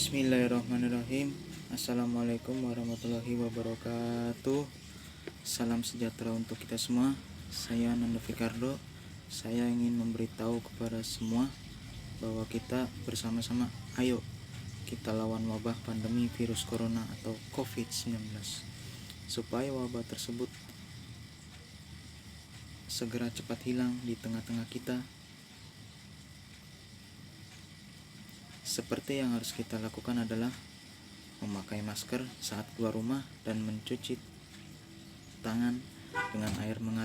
Bismillahirrahmanirrahim. Assalamualaikum warahmatullahi wabarakatuh. Salam sejahtera untuk kita semua. Saya Nando Fikardo. Saya ingin memberitahu kepada semua bahwa kita bersama-sama, ayo kita lawan wabah pandemi virus corona atau COVID-19, supaya wabah tersebut segera cepat hilang di tengah-tengah kita. Seperti yang harus kita lakukan adalah memakai masker saat keluar rumah dan mencuci tangan dengan air mengalir